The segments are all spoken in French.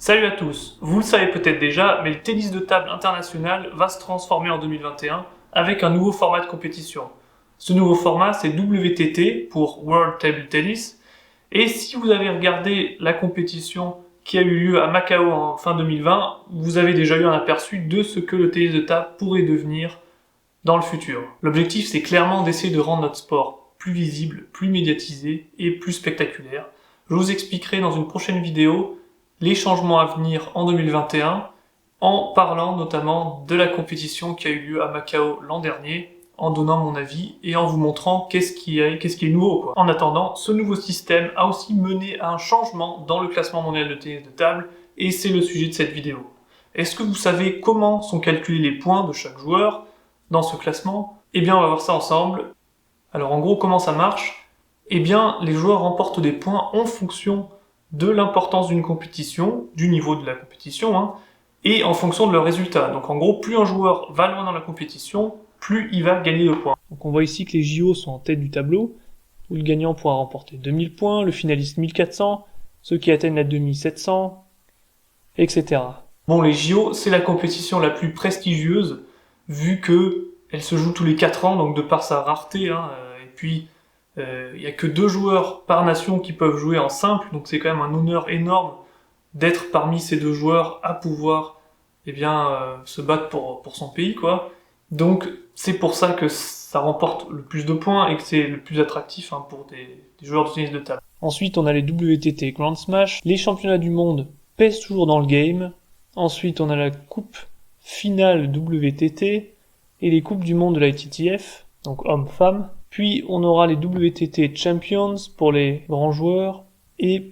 Salut à tous. Vous le savez peut-être déjà, mais le tennis de table international va se transformer en 2021 avec un nouveau format de compétition. Ce nouveau format, c'est WTT pour World Table Tennis. Et si vous avez regardé la compétition qui a eu lieu à Macao en fin 2020, vous avez déjà eu un aperçu de ce que le tennis de table pourrait devenir dans le futur. L'objectif, c'est clairement d'essayer de rendre notre sport plus visible, plus médiatisé et plus spectaculaire. Je vous expliquerai dans une prochaine vidéo les changements à venir en 2021 en parlant notamment de la compétition qui a eu lieu à Macao l'an dernier, en donnant mon avis et en vous montrant qu'est-ce qui est nouveau, quoi. En attendant, ce nouveau système a aussi mené à un changement dans le classement mondial de tennis de table et c'est le sujet de cette vidéo. Est-ce que vous savez comment sont calculés les points de chaque joueur dans ce classement? Eh bien, on va voir ça ensemble. Alors en gros, comment ça marche? Eh bien, les joueurs remportent des points en fonction de l'importance d'une compétition, du niveau de la compétition, et en fonction de leurs résultats. Donc en gros, plus un joueur va loin dans la compétition, plus il va gagner de points. Donc on voit ici que les JO sont en tête du tableau, où le gagnant pourra remporter 2000 points, le finaliste 1400, ceux qui atteignent la demi 700, etc. Bon, les JO, c'est la compétition la plus prestigieuse, vu que elle se joue tous les 4 ans, donc de par sa rareté, et puis il n'y a que 2 joueurs par nation qui peuvent jouer en simple, donc c'est quand même un honneur énorme d'être parmi ces 2 joueurs à pouvoir se battre pour son pays, quoi. Donc c'est pour ça que ça remporte le plus de points et que c'est le plus attractif pour des joueurs de tennis de table. Ensuite, on a les WTT Grand Smash. Les championnats du monde pèsent toujours dans le game. Ensuite, on a la coupe finale WTT et les coupes du monde de la ITTF, donc hommes-femmes. Puis on aura les WTT Champions pour les grands joueurs et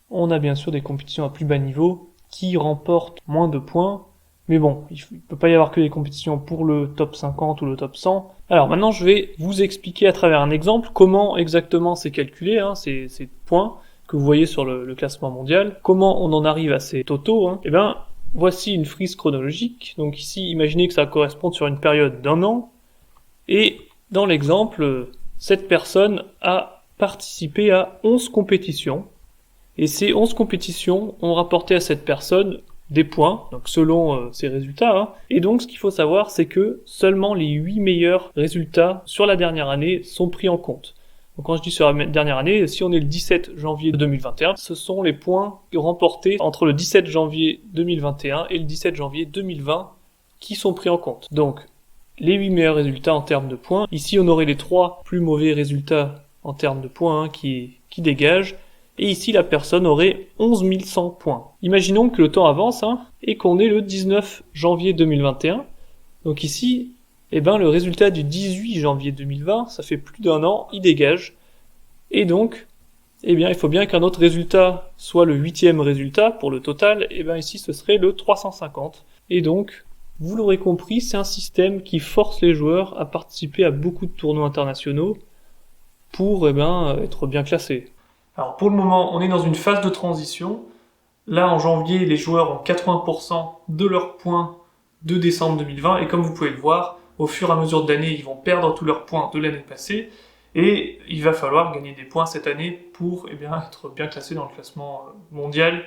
on a bien sûr des compétitions à plus bas niveau qui remportent moins de points. Mais bon, il ne peut pas y avoir que des compétitions pour le top 50 ou le top 100. Alors maintenant, je vais vous expliquer à travers un exemple comment exactement c'est calculé, ces points que vous voyez sur le classement mondial. Comment on en arrive à ces totaux. Eh bien, voici une frise chronologique. Donc ici, imaginez que ça corresponde sur une période d'1 an. Et dans l'exemple, cette personne a participé à 11 compétitions. Et ces 11 compétitions ont rapporté à cette personne des points, donc selon ses résultats. Et donc ce qu'il faut savoir, c'est que seulement les 8 meilleurs résultats sur la dernière année sont pris en compte. Donc quand je dis sur la dernière année, si on est le 17 janvier 2021, ce sont les points remportés entre le 17 janvier 2021 et le 17 janvier 2020 qui sont pris en compte. Donc les 8 meilleurs résultats en termes de points. Ici, on aurait les 3 plus mauvais résultats en termes de points qui dégagent. Et ici, la personne aurait 11 100 points. Imaginons que le temps avance et qu'on est le 19 janvier 2021. Donc ici, le résultat du 18 janvier 2020, ça fait plus d'1 an, il dégage. Et donc, il faut bien qu'un autre résultat soit le 8e résultat pour le total. Ici, ce serait le 350. Et donc, vous l'aurez compris, c'est un système qui force les joueurs à participer à beaucoup de tournois internationaux pour être bien classés. Alors pour le moment, on est dans une phase de transition. Là, en janvier, les joueurs ont 80% de leurs points de décembre 2020 et comme vous pouvez le voir, au fur et à mesure de l'année, ils vont perdre tous leurs points de l'année passée et il va falloir gagner des points cette année pour être bien classé dans le classement mondial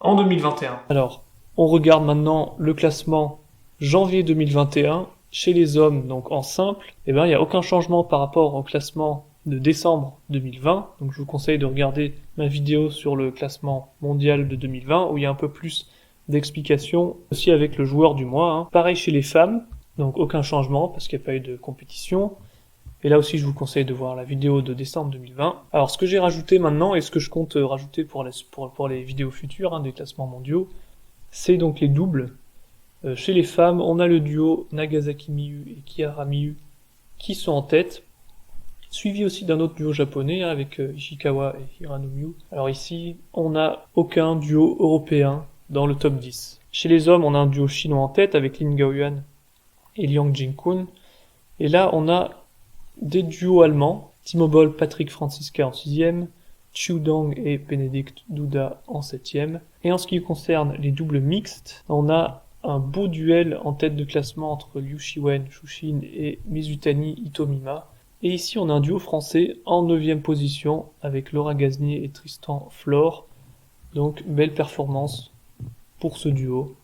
en 2021. Alors, on regarde maintenant le classement janvier 2021, chez les hommes, donc en simple, il n'y a aucun changement par rapport au classement de décembre 2020. Donc je vous conseille de regarder ma vidéo sur le classement mondial de 2020, où il y a un peu plus d'explications, aussi avec le joueur du mois. Pareil chez les femmes, donc aucun changement, parce qu'il n'y a pas eu de compétition. Et là aussi, je vous conseille de voir la vidéo de décembre 2020. Alors ce que j'ai rajouté maintenant, et ce que je compte rajouter pour les vidéos futures des classements mondiaux, c'est donc les doubles. Chez les femmes, on a le duo Nagasaki Miyu et Kihara Miyu qui sont en tête, suivi aussi d'un autre duo japonais avec Ishikawa et Hirano Miyu. Alors ici, on n'a aucun duo européen dans le top 10. Chez les hommes, on a un duo chinois en tête avec Lin Gaoyuan et Liang Jingkun. Et là, on a des duos allemands, Timo Boll, Patrick Franziska en 6e, Chu Dong et Benedikt Duda en 7e. Et en ce qui concerne les doubles mixtes, on a un beau duel en tête de classement entre Liu Shiwen, Shushin et Mizutani Hitomima. Et ici, on a un duo français en 9e position avec Laura Gaznier et Tristan Flore. Donc, belle performance pour ce duo.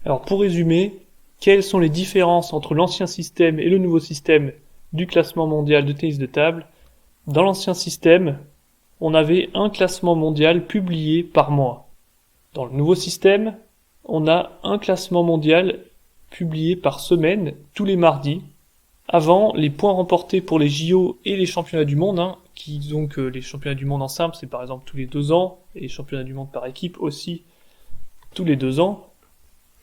Alors pour résumer, quelles sont les différences entre l'ancien système et le nouveau système du classement mondial de tennis de table? Dans l'ancien système, on avait un classement mondial publié par mois. Dans le nouveau système, on a un classement mondial publié par semaine, tous les mardis. Avant, les points remportés pour les JO et les championnats du monde, donc les championnats du monde en simple, c'est par exemple tous les 2 ans, et les championnats du monde par équipe aussi tous les 2 ans.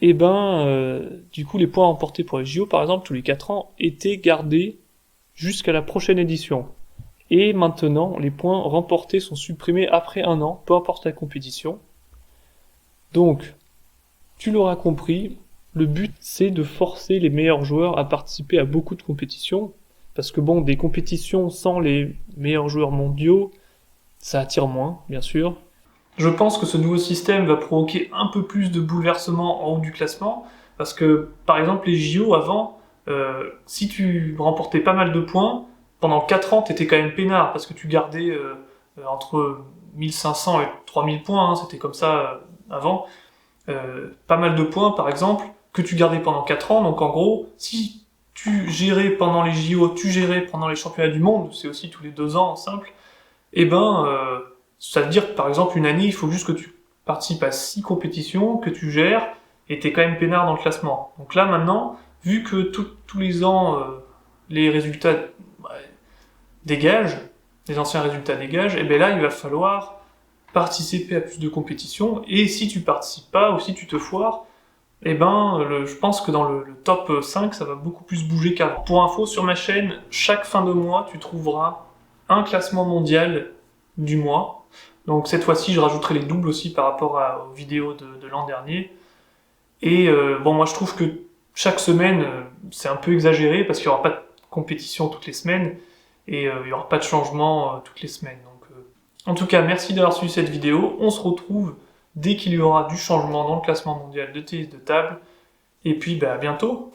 Et du coup, les points remportés pour les JO, par exemple, tous les 4 ans, étaient gardés jusqu'à la prochaine édition. Et maintenant, les points remportés sont supprimés après 1 an, peu importe la compétition. Donc, tu l'auras compris, le but c'est de forcer les meilleurs joueurs à participer à beaucoup de compétitions, parce que bon, des compétitions sans les meilleurs joueurs mondiaux, ça attire moins, bien sûr. Je pense que ce nouveau système va provoquer un peu plus de bouleversements en haut du classement, parce que par exemple les JO avant, si tu remportais pas mal de points, pendant 4 ans t'étais quand même peinard, parce que tu gardais entre 1500 et 3000 points, c'était comme ça avant. Pas mal de points par exemple, que tu gardais pendant 4 ans, donc en gros, si tu gérais pendant les JO, tu gérais pendant les championnats du monde, c'est aussi tous les 2 ans en simple, ça veut dire que par exemple une année, il faut juste que tu participes à 6 compétitions, que tu gères, et t'es quand même peinard dans le classement. Donc là maintenant, vu que tous les ans, les résultats dégagent, les anciens résultats dégagent, et là il va falloir participer à plus de compétitions, et si tu participes pas, ou si tu te foires, je pense que dans le top 5, ça va beaucoup plus bouger qu'avant. Pour info, sur ma chaîne, chaque fin de mois, tu trouveras un classement mondial du mois. Donc cette fois-ci, je rajouterai les doubles aussi par rapport aux vidéos de l'an dernier. Et moi je trouve que chaque semaine, c'est un peu exagéré, parce qu'il n'y aura pas de compétition toutes les semaines, et il n'y aura pas de changement toutes les semaines. Donc, en tout cas, merci d'avoir suivi cette vidéo. On se retrouve dès qu'il y aura du changement dans le classement mondial de tennis de table. Et puis, à bientôt!